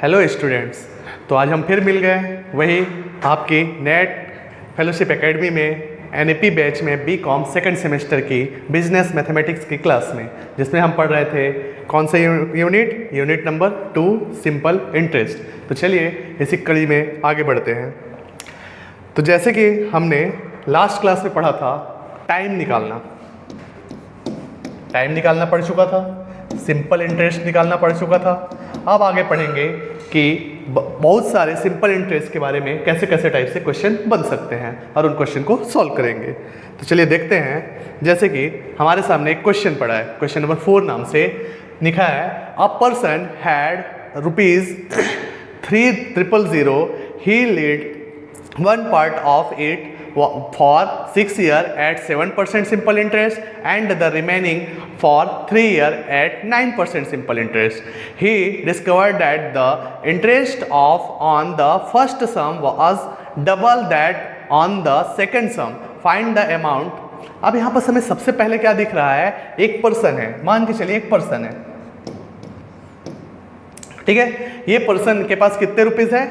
Hello students, तो आज हम फिर मिल गए वही आपकी नेट फेलोशिप एकेडमी में एनईपी बैच में बीकॉम सेकंड सेमेस्टर की बिजनेस मैथमेटिक्स की क्लास में, जिसमें हम पढ़ रहे थे कौन सा यूनिट नंबर 2 सिंपल इंटरेस्ट। तो चलिए इसी कड़ी में आगे बढ़ते हैं। तो जैसे कि हमने लास्ट क्लास में पढ़ा था टाइम निकालना पड़ चुका था, सिंपल इंटरेस्ट निकालना पड़ चुका था। अब आगे पढ़ेंगे कि बहुत सारे सिंपल इंटरेस्ट के बारे में कैसे कैसे टाइप से क्वेश्चन बन सकते हैं और उन क्वेश्चन को सॉल्व करेंगे। तो चलिए देखते हैं। जैसे कि हमारे सामने एक क्वेश्चन पड़ा है, क्वेश्चन नंबर 4 नाम से लिखा है a person had ₹3,000 he lead one part of it for 6 years at 7% simple interest and the remaining for 3 years at 9% simple interest. He discovered that the interest on the first sum was double that on the second sum. Find the amount. अब यहाँ पर हमें सबसे पहले क्या दिख रहा है, एक पर्सन है, मान के चलिए एक पर्सन है, ठीक है। ये पर्सन के पास कितने रुपीस है,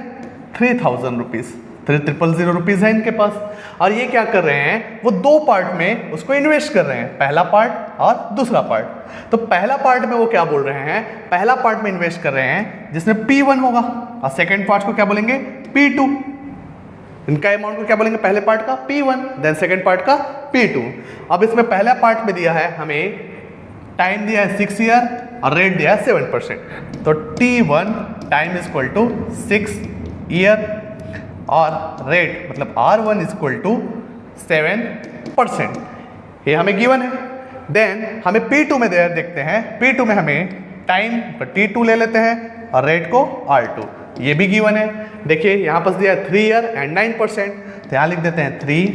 3,000 रुपीज़, 3,000 रुपीज़ है इनके पास। और ये क्या कर रहे हैं, वो 2 पार्ट में उसको इन्वेस्ट कर रहे हैं, पहला पार्ट और दूसरा पार्ट। तो पहला पार्ट में वो क्या बोल रहे हैं, पहला पार्ट में इन्वेस्ट कर रहे हैं जिसमें P1 होगा, और सेकंड पार्ट को क्या बोलेंगे, P2। इनका अमाउंट को क्या बोलेंगे, पहले पार्ट का P1 देन सेकंड पार्ट का P2। अब इसमें पहला पार्ट में दिया है हमें, टाइम दिया है 6 ईयर और रेट दिया है 7%। तो T1 time is equal to 6 year और रेट मतलब R1 इज इक्वल टू 7%। ये हमें गिवन है। देन हमें P2 में देखते हैं, P2 में हमें टाइम T2 ले लेते हैं और रेट को R2, ये भी गिवन है। देखिए यहाँ पर दिया है 3 ईयर एंड 9%, तो यहाँ लिख देते हैं 3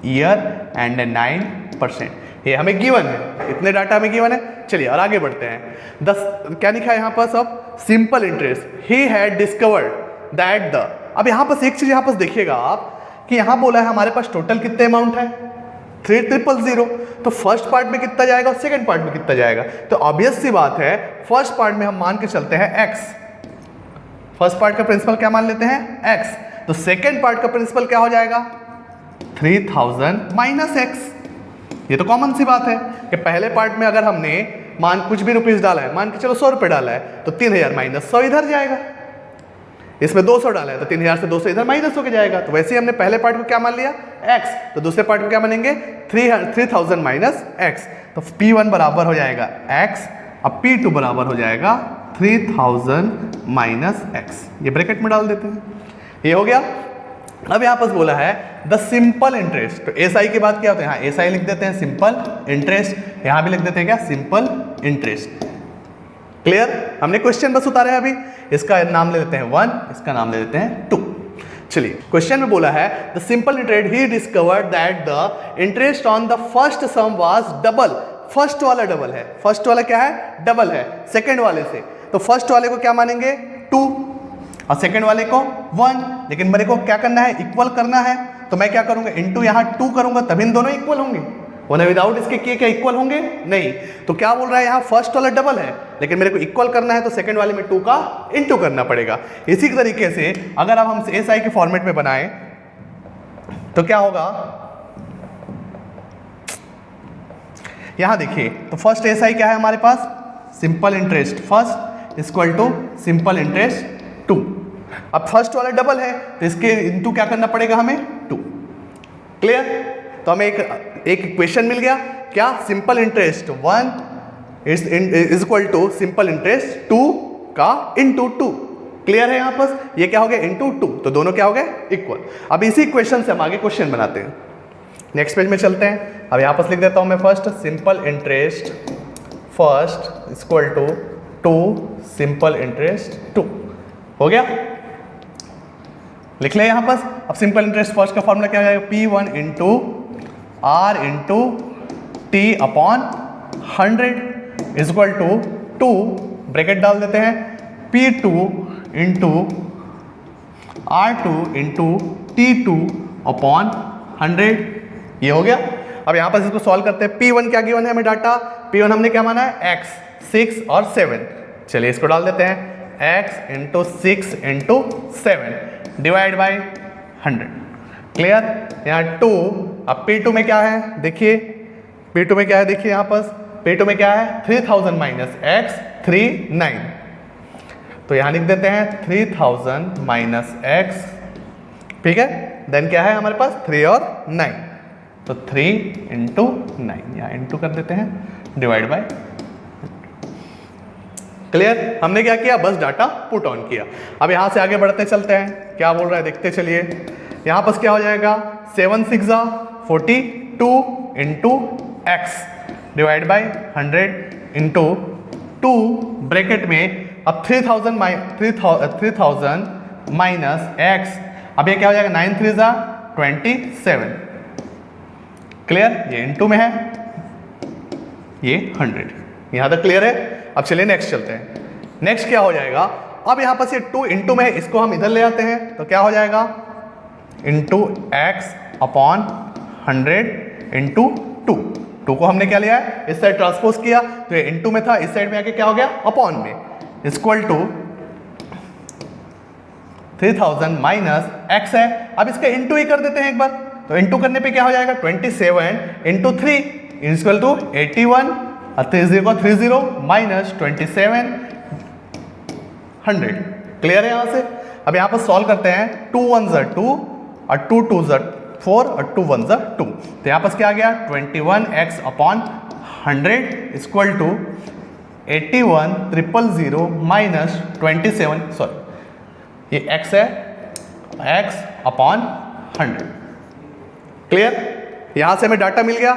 ईयर एंड 9%। ये हमें गिवन है, इतने डाटा हमें गिवन है। चलिए और आगे बढ़ते हैं। 10 क्या लिखा है यहाँ पर, सब simple interest. He had discovered that the, अब यहाँ पर एक चीज यहाँ पर देखिएगा आप कि यहाँ बोला है हमारे पास टोटल कितने अमाउंट है, 3,000। तो फर्स्ट पार्ट में कितना जाएगा और सेकंड पार्ट में कितना जाएगा। तो ऑब्वियस सी बात है, फर्स्ट पार्ट में हम मान के चलते हैं x, फर्स्ट पार्ट का प्रिंसिपल क्या मान लेते हैं, x। तो सेकंड पार्ट का प्रिंसिपल क्या हो जाएगा, 3,000 माइनस x। ये तो कॉमन सी बात है कि पहले पार्ट में अगर हमने मान कुछ भी रुपीज डाला है, मान के चलो 100 रुपये डाला है, तो 3,000 माइनस 100 इधर जाएगा। इसमें 200 डाला है तो 3,000 से 200 इधर माइनस होकर जाएगा। तो वैसे ही हमने पहले पार्ट को क्या मान लिया, x, तो दूसरे पार्ट को क्या मानेंगे, 3,000 माइनस x। तो P1 बराबर हो जाएगा x, अब P2 बराबर हो जाएगा 3,000 माइनस x। ये ब्रैकेट में डाल देते हैं, ये हो गया। अब यहाँ पर बोला है द सिंपल इंटरेस्ट, तो SI की बात क्या होता है, यहाँ SI लिख देते हैं सिंपल इंटरेस्ट, यहाँ भी लिख देते हैं क्या, सिंपल इंटरेस्ट। क्लियर, हमने क्वेश्चन बस उतारा है अभी। इसका नाम ले लेते हैं 1, इसका नाम ले लेते हैं 2। चलिए क्वेश्चन में बोला है the simple interest, he discovered that the interest on the first sum was double. First वाला डबल है, फर्स्ट वाला क्या है, डबल है सेकंड वाले से। तो फर्स्ट वाले को क्या मानेंगे, 2 और सेकंड वाले को 1। लेकिन मेरे को क्या करना है, इक्वल करना है। तो मैं क्या करूंगा, इंटू यहाँ 2 करूंगा, तभी इन दोनों इक्वल होंगे, वरना विदाउट इसके किए क्या इक्वल होंगे, नहीं। तो क्या बोल रहा है, यहाँ फर्स्ट वाला डबल है लेकिन मेरे को इक्वल करना है, तो सेकंड वाले में 2 का इंटू करना पड़ेगा। इसी तरीके से अगर अब हम SI के फॉर्मेट में बनाएं तो क्या होगा, यहां देखिए। तो फर्स्ट SI क्या है हमारे पास, simple interest first equal to simple interest 2। अब फर्स्ट वाला डबल है तो इसके इंटू क्या करना पड़ेगा हमें, 2। क्लियर, तो हमें एक इक्वेशन मिल गया, क्या, simple interest 1 is equal to simple interest 2 का इंटू 2। क्लियर है, यहाँ पर ये क्या हो गया, इंटू 2, तो दोनों क्या हो गए, इक्वल। अब इसी इक्वेशन से हम आगे क्वेश्चन बनाते हैं। नेक्स्ट पेज में चलते हैं। अब यहाँ पर लिख देता हूँ मैं first simple interest first equal to 2 simple interest 2। हो गया, लिख ले यहाँ पर। अब सिंपल इंटरेस्ट फर्स्ट का फॉर्मूला क्या हो जाएगा, P1 into R into T upon 100 is equal to 2, bracket डाल देते हैं, P2 into R2 into T2 upon 100। ये हो गया। अब यहाँ पर इसको सॉल्व करते हैं। P1 क्या गिवन है हमें डाटा, P1 हमने क्या माना है, x, 6 और 7। चलिए इसको डाल देते हैं, x into 6 into 7 divide by 100। Clear? यहाँ 2, अब P2 में क्या है देखिए, P2 में क्या है देखिए, यहाँ पर P2 में क्या है 3000 माइनस x 3 9, तो यहाँ लिख देते हैं 3000 माइनस x, ठीक है, देन क्या है हमारे पास 3 और 9, तो 3 इंटू 9 यहाँ इंटू कर देते हैं डिवाइड बाय। क्लियर? हमने क्या किया, बस डाटा पुट ऑन किया। अब यहाँ से आगे बढ़ते चलते हैं, क्या बोल रहा है देखते चलिए। यहाँ पर क्या हो जाएगा 7 6 42 into x divide by 100 into 2 bracket में अब 3000 माइनस एक्स, अब ये क्या हो जाएगा 9 3 27। क्लियर? ये इंटू में है, ये 100। यहाँ तक क्लियर है? अब चलिए नेक्स्ट चलते हैं। नेक्स्ट क्या हो जाएगा, अब यहाँ पर ये 2 इंटू में है, इसको हम इधर ले आते हैं, तो क्या हो जाएगा इंटू एक्स अपॉन 100 इंटू 2 को हमने क्या लिया है इस साइड ट्रांसपोज किया, तो ये इंटू में था, इस साइड में आके क्या हो गया अपॉन में, इक्वल टू 3000 माइनस एक्स है। अब इसका इंटू ही कर देते हैं एक बार, तो इंटू करने पे क्या हो जाएगा 27 इंटू 3 इक्वल टू 81 और 30 माइनस 27 100। क्लियर है यहाँ से? अब यहाँ पर सॉल्व करते हैं, 2 1 2 और 2 2 4 और 2 1 2, तो यहाँ पर क्या आ गया 21x upon 100 equal to 81,000 minus 27, sorry ये x है, x अपॉन 100। क्लियर? यहाँ से हमें डाटा मिल गया,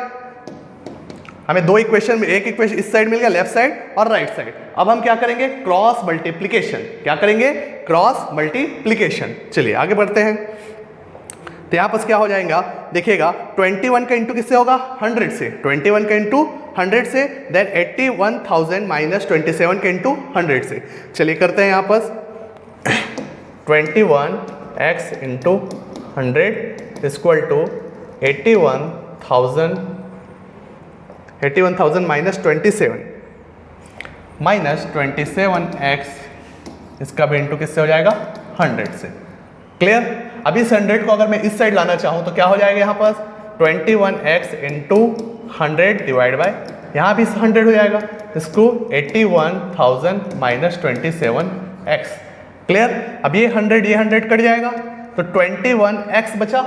हमें दो इक्वेशन में, एक इक्वेशन इस साइड मिल गया लेफ्ट साइड और राइट साइड। अब हम क्या करेंगे क्रॉस मल्टीप्लिकेशन, क्या करेंगे क्रॉस मल्टीप्लिकेशन। चलिए आगे बढ़ते हैं। तो यहाँ पर क्या हो जाएगा देखिएगा 21 का इंटू किससे होगा 100 से, 21 का इंटू 100 से, देन 81,000 माइनस 27 के इंटू 100 से। चलिए करते हैं यहाँ पर 21x into 100 equal to 81,000 minus 27x, इसका भी इंटू किससे हो जाएगा 100 से। क्लियर? अब इस 100 को अगर मैं इस साइड लाना चाहूँ तो क्या हो जाएगा यहाँ पर 21x इंटू 100 डिवाइड बाय, यहाँ भी 100 हो जाएगा, इसको 81,000 माइनस 27x। क्लियर? अब ये 100 कट जाएगा तो 21x बचा।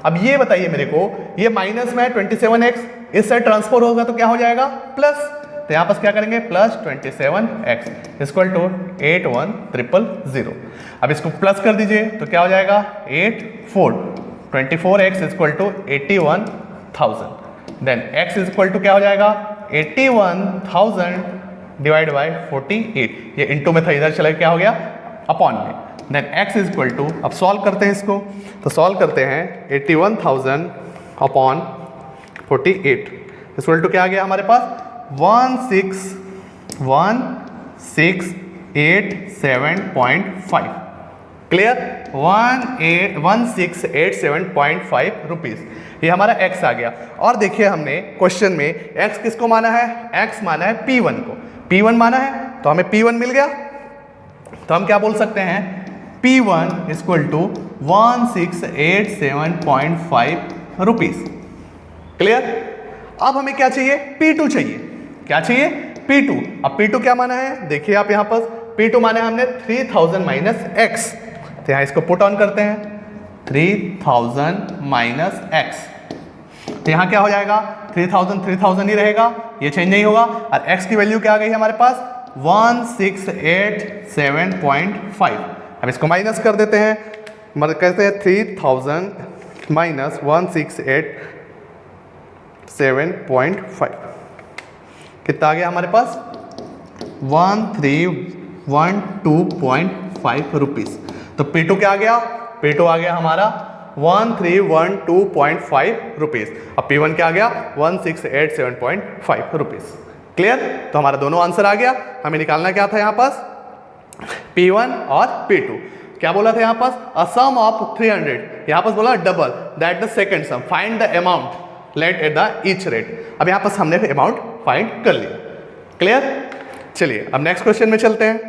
अब ये बताइए मेरे को, ये माइनस में है 27x, इस साइड ट्रांसफर होगा तो क्या हो जाएगा प्लस, तो यहाँ पर क्या करेंगे प्लस 27x इक्वल टू 81,000। अब इसको प्लस कर दीजिए तो क्या हो जाएगा 24x equal to 81,000, then x equal to क्या हो जाएगा 81,000 डिवाइड बाय 48, ये इंटू में था इधर चला क्या हो गया अपॉन में, देन x इक्वल टू, अब सॉल्व करते हैं इसको, तो सॉल्व करते हैं 81,000 अपॉन 48 इक्वल टू क्या आ गया हमारे पास 1687.5। क्लियर? 1687.5 रुपीज, ये हमारा x आ गया। और देखिए हमने क्वेश्चन में x किसको माना है, x माना है P1 को, P1 माना है तो हमें P1 मिल गया, तो हम क्या बोल सकते हैं P1 equal to 1687.5 rupees. Clear? अब हमें क्या चाहिए P2 चाहिए, क्या चाहिए P2। अब P2 क्या माना है देखिए आप यहाँ पर, P2 माना है हमने 3000 माइनस x, तो यहाँ इसको पुट ऑन करते हैं 3000 माइनस x, तो यहाँ क्या हो जाएगा 3000 ही रहेगा, ये चेंज नहीं होगा, और x की वैल्यू क्या आ गई है हमारे पास 1687.5। अब इसको माइनस कर देते हैं, मतलब कहते हैं 3000 माइनस 1687.5 कितना आ गया हमारे पास 1312.5 रुपीज। तो P2 क्या आ गया, P2 आ गया हमारा 1312.5 रुपीज। अब P1 क्या आ गया 1687.5 रुपीज। क्लियर? तो हमारा दोनों आंसर आ गया। हमें निकालना क्या था यहाँ पास P1 और P2। क्या बोला था यहाँ पास अ सम ऑफ 300, यहाँ पास बोला double that the second sum, find the amount let at the each rate. अब यहाँ पास हमने अमाउंट फाइंड कर लिया। क्लियर? चलिए अब नेक्स्ट क्वेश्चन में चलते हैं।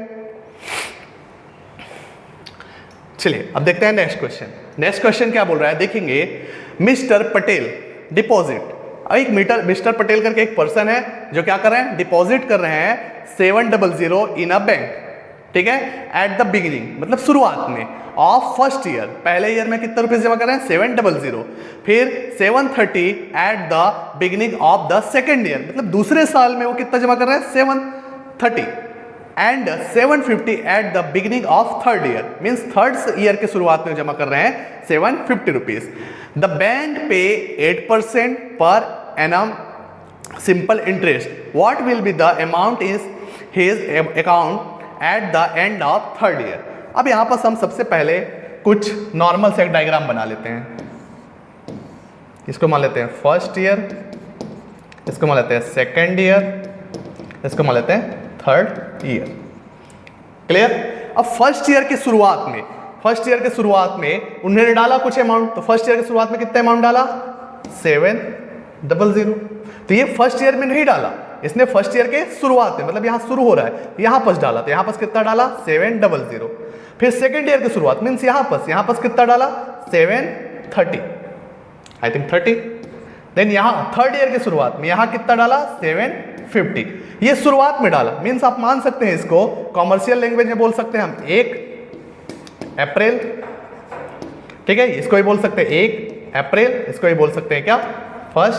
चलिए अब देखते हैं नेक्स्ट क्वेश्चन। नेक्स्ट क्वेश्चन क्या बोल रहा है, देखेंगे मिस्टर पटेल डिपॉजिट। एक मिस्टर पटेल करके एक पर्सन है जो क्या कर रहे हैं, डिपॉजिट कर रहे हैं 700 इन अ बैंक, ठीक है, एट द बिगिनिंग, मतलब शुरुआत में ऑफ फर्स्ट ईयर, पहले ईयर में कितने रुपए जमा कर रहे हैं 700, फिर 730 at the beginning of the second year, मतलब दूसरे साल में वो कितना जमा कर रहे हैं 730, and 750 at the beginning of third year, means third year के शुरुआत में जमा कर रहे हैं 750 रुपीज। द बैंक पे 8% per annum simple interest, what will be the amount is his account at the end of third year. अब यहां पर हम सबसे पहले कुछ नॉर्मल से डायग्राम बना लेते हैं। इसको मान लेते हैं फर्स्ट ईयर, इसको मान लेते हैं सेकेंड ईयर, इसको मान लेते हैं थर्ड ईयर। क्लियर। अब फर्स्ट ईयर की शुरुआत में उन्होंने डाला कुछ अमाउंट, तो फर्स्ट ईयर की शुरुआत में कितना अमाउंट डाला 700। तो ये फर्स्ट ईयर में नहीं डाला, इसने फर्स्ट ईयर के शुरुआत में, मतलब यहां शुरू हो रहा है, यहां पर डाला, तो यहां पर कितना डाला 700। फिर सेकेंड ईयर की शुरुआत मीन्स यहां पर कितना डाला 730, आई थिंक 30। देन यहां थर्ड ईयर की शुरुआत में यहां कितना डाला 750। ये शुरुआत में डाला, मीन्स आप मान सकते हैं इसको कॉमर्शियल लैंग्वेज में बोल सकते हैं हम 1 अप्रैल, ठीक है, इसको ही बोल सकते हैं 1 अप्रैल, इसको ही बोल सकते हैं क्या 1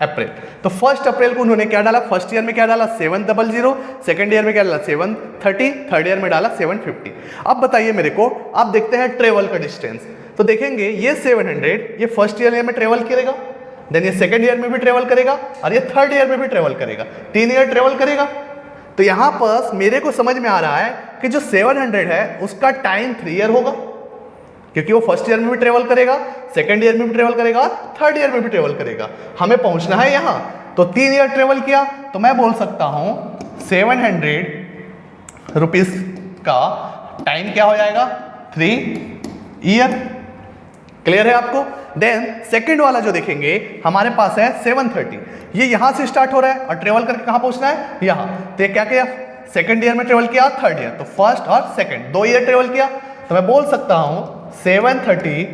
अप्रैल। तो 1 अप्रैल को उन्होंने क्या डाला, फर्स्ट ईयर में क्या डाला 700, सेकेंड ईयर में क्या डाला 730, थर्ड ईयर में डाला 750। अब बताइए मेरे को, आप देखते हैं ट्रेवल का डिस्टेंस, तो देखेंगे ये 700 ये फर्स्ट ईयर में ट्रेवल करेगा, देन ये सेकेंड ईयर में भी ट्रेवल करेगा, और ये थर्ड ईयर में भी ट्रेवल करेगा, 3 ईयर ट्रेवल करेगा। तो यहां पर मेरे को समझ में आ रहा है कि जो 700 है उसका टाइम 3 ईयर होगा, क्योंकि वो फर्स्ट ईयर में भी ट्रेवल करेगा, सेकेंड ईयर में भी ट्रेवल करेगा, थर्ड ईयर में भी ट्रेवल करेगा। हमें पहुंचना है यहां, तो 3 ईयर ट्रेवल किया, तो मैं बोल सकता हूं 700 रुपीज का टाइम क्या हो जाएगा 3 ईयर। क्लियर है आपको। देन सेकंड वाला जो देखेंगे हमारे पास है 730, ये यहां से स्टार्ट हो रहा है और ट्रेवल करके कहां पहुंचना है यहां, तो ये क्या किया सेकंड ईयर में ट्रेवल किया, थर्ड ईयर, तो फर्स्ट और सेकंड 2 ईयर ट्रेवल किया। तो मैं बोल सकता हूं 730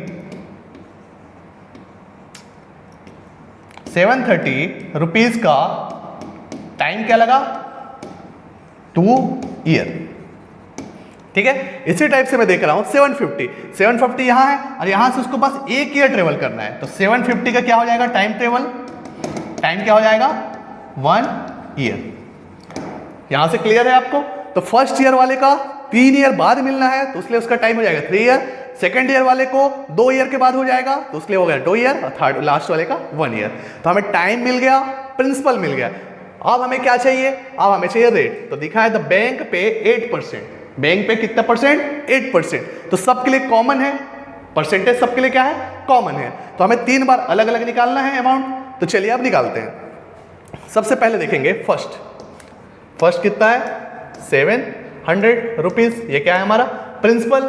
रुपीज का टाइम क्या लगा 2 ईयर, ठीक है। इसी टाइप से मैं देख रहा हूं 750 यहां है और यहां से उसको बस 1 ईयर ट्रेवल करना है, तो 750 का क्या हो जाएगा टाइम क्या हो जाएगा 1 ईयर। यहां से क्लियर है आपको। तो फर्स्ट ईयर वाले का 3 ईयर बाद मिलना है, तो इसलिए उसका टाइम हो जाएगा 3 ईयर। सेकेंड ईयर वाले को 2 ईयर के बाद हो जाएगा, तो उसके लिए हो गया 2 ईयर, और थर्ड लास्ट वाले का 1 ईयर। तो हमें टाइम मिल गया, प्रिंसिपल मिल गया। अब हमें क्या चाहिए, अब हमें चाहिए रेट। तो दिखा है द बैंक पे 8%, बैंक पे कितना परसेंट 8%, तो सबके लिए कॉमन है, परसेंटेज सबके लिए क्या है कॉमन है। तो हमें 3 बार अलग अलग निकालना है अमाउंट, तो चलिए अब निकालते हैं। सबसे पहले देखेंगे फर्स्ट कितना है 700 रुपीज, ये क्या है हमारा प्रिंसिपल,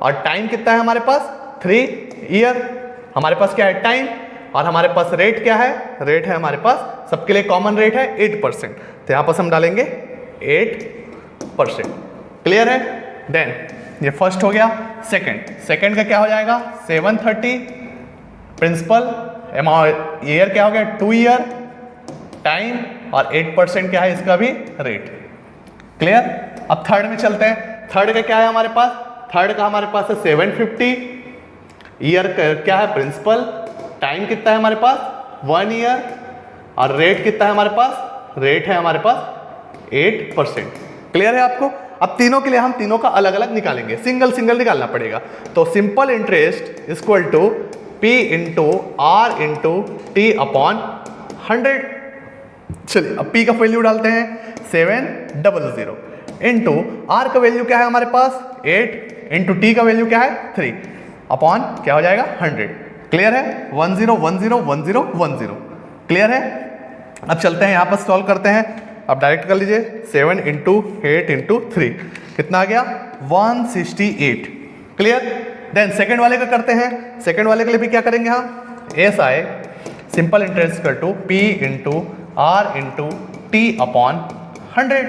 और टाइम कितना है हमारे पास 3 ईयर। हमारे पास क्या है टाइम, और हमारे पास रेट क्या है, रेट है हमारे पास सबके लिए कॉमन रेट है 8%, तो यहां पर हम डालेंगे 8%। क्लियर है। देन ये फर्स्ट हो गया। सेकंड का क्या हो जाएगा 730 प्रिंसिपल, अमाउंट ईयर क्या हो गया 2 ईयर, टाइम और 8% क्या है इसका भी रेट। क्लियर। अब थर्ड में चलते हैं। थर्ड का क्या है हमारे पास, थर्ड का हमारे पास है 750, ईयर क्या है प्रिंसिपल, टाइम कितना है हमारे पास 1 ईयर, और रेट कितना है हमारे पास, रेट है हमारे पास 8%। क्लियर है आपको। अब तीनों के लिए हम तीनों का अलग अलग निकालेंगे, सिंगल निकालना पड़ेगा। तो simple interest equal to P into R into T upon 100। चलिए अब P का वैल्यू डालते हैं 700 इंटू आर का वैल्यू क्या है हमारे पास 8 इंटू टी का वैल्यू क्या है 3 अपॉन क्या हो जाएगा 100। क्लियर है। 10 10 10 10। क्लियर है। अब चलते हैं यहाँ पर सॉल्व करते हैं। अब डायरेक्ट कर लीजिए 7 इंटू 8 इंटू 3 कितना आ गया 168। क्लियर। देन सेकेंड वाले का करते हैं। सेकेंड वाले के लिए भी क्या करेंगे हम एस आए सिंपल इंटरेस्ट कर to P into R into T upon 100।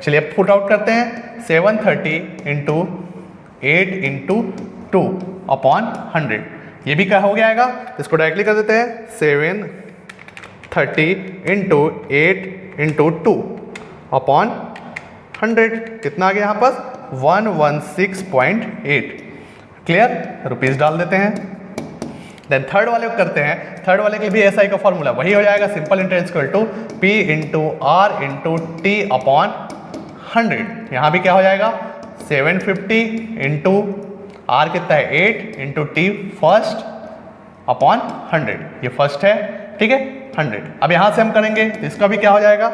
चलिए अब पुट आउट करते हैं 730 इंटू 8 इंटू 2 अपॉन 100। ये भी क्या हो जाएगा, इसको डायरेक्टली कर देते हैं 730 इंटू 8 इंटू 2 अपॉन 100। कितना आ गया यहाँ पर 116.8। क्लियर, रुपीस डाल देते हैं। देन थर्ड वाले को करते हैं, थर्ड वाले के लिए भी एसआई का फॉर्मूला वही हो जाएगा, simple interest equal to P into R into T upon 100। यहाँ भी क्या हो जाएगा 750 इंटू आर कितना है 8 इंटू टी फर्स्ट अपॉन 100। ये फर्स्ट है, ठीक है 100। अब यहाँ से हम करेंगे तो इसका भी क्या हो जाएगा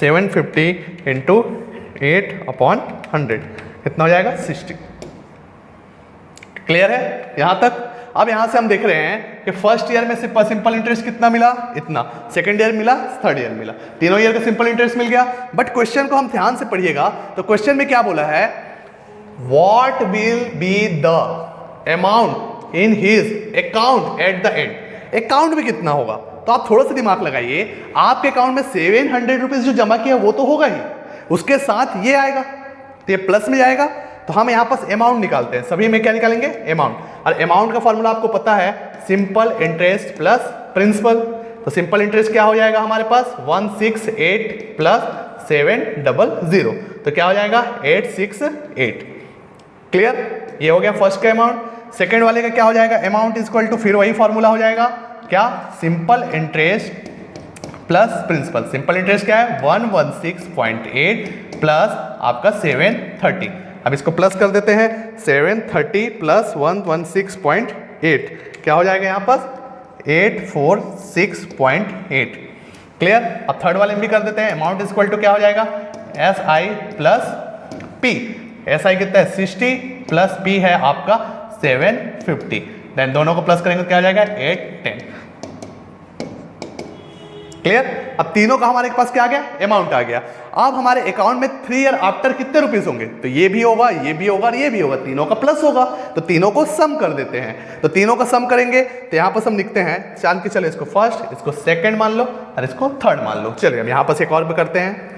750 इंटू 8 अपॉन 100, कितना हो जाएगा 60। क्लियर है यहाँ तक। अब यहाँ से हम देख रहे हैं कि फर्स्ट ईयर में सिंपल इंटरेस्ट कितना मिला, इतना, सेकंड ईयर मिला, थर्ड ईयर मिला, तीनों ईयर का सिंपल इंटरेस्ट मिल गया। बट क्वेश्चन को हम ध्यान से पढ़िएगा तो क्वेश्चन में क्या बोला है, what will be the amount in his account at the end. Account में कितना होगा, तो आप थोड़ा सा दिमाग लगाइए, आपके अकाउंट में 700 रुपीज जो जमा किया वो तो होगा ही, उसके साथ ये आएगा तो ये प्लस में जाएगा। तो हम यहाँ पास अमाउंट निकालते हैं, सभी में क्या निकालेंगे अमाउंट, और अमाउंट का फॉर्मूला आपको पता है सिंपल इंटरेस्ट प्लस प्रिंसिपल। तो सिंपल इंटरेस्ट क्या हो जाएगा हमारे पास 168 प्लस 700, तो क्या हो जाएगा 868। क्लियर, ये हो गया फर्स्ट का अमाउंट। सेकंड वाले का क्या हो जाएगा अमाउंट इज इक्वल टू, फिर वही फॉर्मूला हो जाएगा क्या, simple interest plus principal. Simple interest क्या है 116.8 प्लस आपका 730। अब इसको प्लस कर देते हैं 730 प्लस 116.8 क्या हो जाएगा यहाँ पर 846.8। क्लियर। अब थर्ड वाले में भी कर देते हैं, अमाउंट इज इक्वल टू क्या हो जाएगा S I plus P. S I कितना है 60 प्लस पी है आपका 750। देन दोनों को प्लस करेंगे तो क्या हो जाएगा 810। क्लियर। अब तीनों का हमारे पास क्या आ गया अमाउंट आ गया। अब हमारे अकाउंट में 3 ईयर आफ्टर कितने रुपीस होंगे, तो ये भी होगा, ये भी होगा और ये भी होगा, तीनों का प्लस होगा, तो तीनों को सम कर देते हैं। तो तीनों का सम करेंगे तो यहाँ पर हम लिखते हैं, चांद के चलो इसको फर्स्ट, इसको सेकंड मान लो और इसको थर्ड मान लो। चलिए अब यहाँ पर एक और भी करते हैं,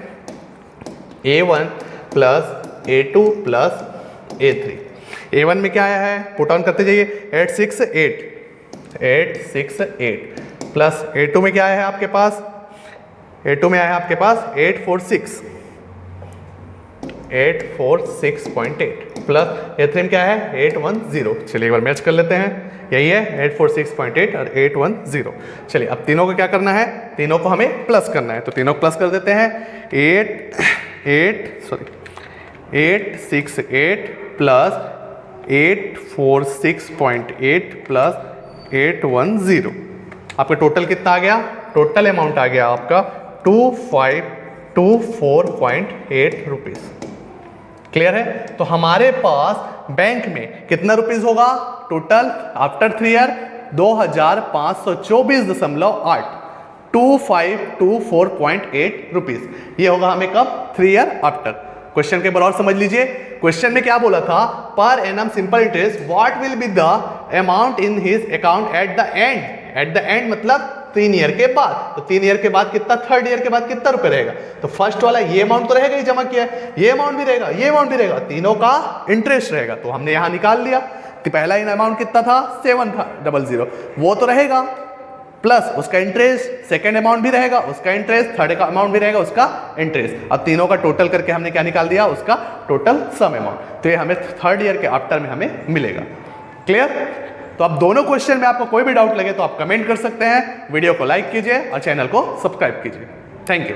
A1 plus A2 plus A3। A1 में क्या आया है, पुट ऑन करते जाइए 868 प्लस A2 में क्या आया है आपके पास, A2 में आया है आपके पास 846.8 प्लस A3 में क्या है 810। चलिए एक बार मैच कर लेते हैं, यही है 846.8 और 810। चलिए अब तीनों को क्या करना है, तीनों को हमें प्लस करना है, तो तीनों को प्लस कर देते हैं 868 प्लस 846.8 प्लस 810। आपका टोटल कितना आ गया, टोटल अमाउंट आ गया आपका 2524.8 रुपीज। क्लियर है। तो हमारे पास बैंक में कितना रुपीज होगा टोटल आफ्टर 3 ईयर 2524.8 2524.8 रुपीज। ये होगा हमें कब 3 ईयर आफ्टर। क्वेश्चन के बार और समझ लीजिए, क्वेश्चन में क्या बोला था, per annum simple interest what will be the amount in his account at the end. At the end मतलब 3 ईयर के बाद, तो 3 ईयर के बाद कितना, थर्ड ईयर के बाद कितना रुपए रहेगा, तो फर्स्ट वाला ये अमाउंट तो रहेगा ही जमा किया है, ये अमाउंट भी रहेगा, ये अमाउंट भी रहेगा, तीनों का इंटरेस्ट रहेगा। तो हमने यहां निकाल लिया, तो पहला इन अमाउंट कितना था 700, वो तो रहेगा, प्लस उसका इंटरेस्ट, सेकंड अमाउंट भी रहेगा उसका इंटरेस्ट, थर्ड का अमाउंट भी रहेगा उसका इंटरेस्ट। अब तीनों का टोटल करके हमने क्या निकाल दिया, उसका टोटल सम अमाउंट। तो ये हमें थर्ड ईयर के आफ्टर में हमें मिलेगा। क्लियर। तो अब दोनों क्वेश्चन में आपको कोई भी डाउट लगे तो आप कमेंट कर सकते हैं, वीडियो को लाइक कीजिए और चैनल को सब्सक्राइब कीजिए। Thank you.